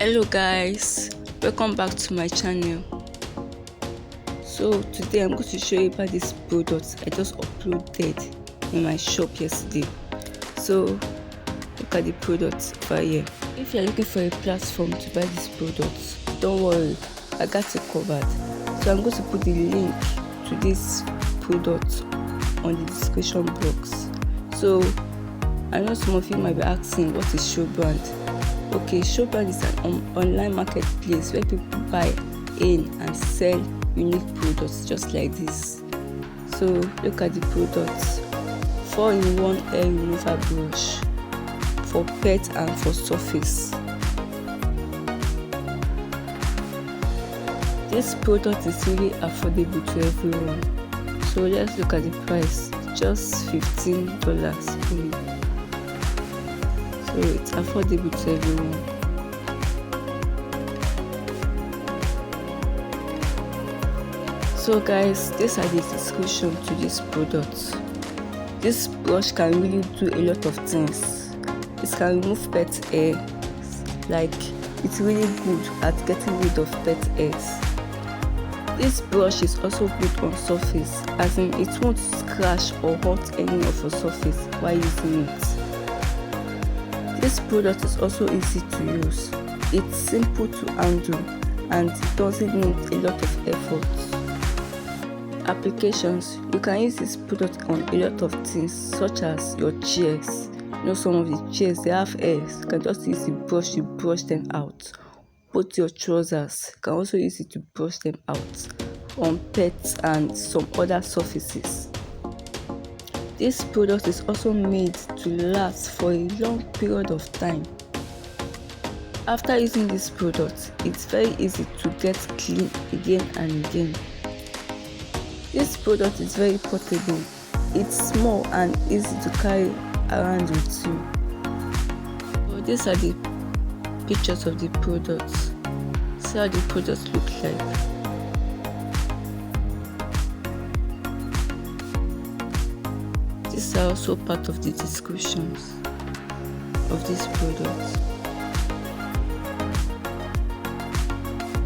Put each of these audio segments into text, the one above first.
Hello guys, welcome back to my channel. So today I'm going to show you about this product I just uploaded in my shop yesterday. So look at the product over here. If you're looking for a platform to buy this product, don't worry, I got it covered. So I'm going to put the link to this product on the description box. So I know some of you might be asking, what is Shoband? Okay, Shoband is an online marketplace where people buy in and sell unique products just like this. So look at the products: 4-in-1 hair remover brush for pet and for surface. This product is really affordable to everyone. So let's look at the price, just $15 only. So it's affordable to everyone. So guys, these are the description to this product. This brush can really do a lot of things. It can remove pet hair, like it's really good at getting rid of pet hairs. This brush is also good on surface, as in it won't scratch or hurt any of your surface while using it. This product is also easy to use. It's simple to handle and it doesn't need a lot of effort. Applications: you can use this product on a lot of things, such as your chairs. You know, some of the chairs, they have hairs. You can just use the brush to brush them out. Both your trousers, you can also use it to brush them out on pets and some other surfaces. This product is also made to last for a long period of time. After using this product, it's very easy to get clean again and again. This product is very portable. It's small and easy to carry around with you. So these are the pictures of the products. See how the products look like. These are also part of the descriptions of this product.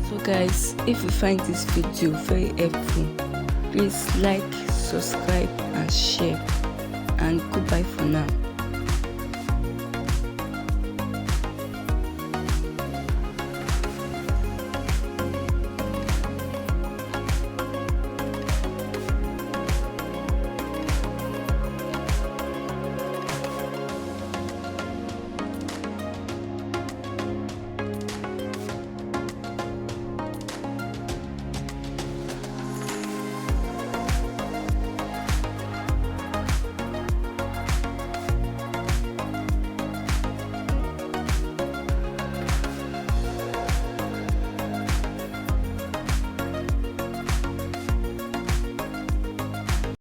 So guys, if you find this video very helpful, please like, subscribe and share, and goodbye for now.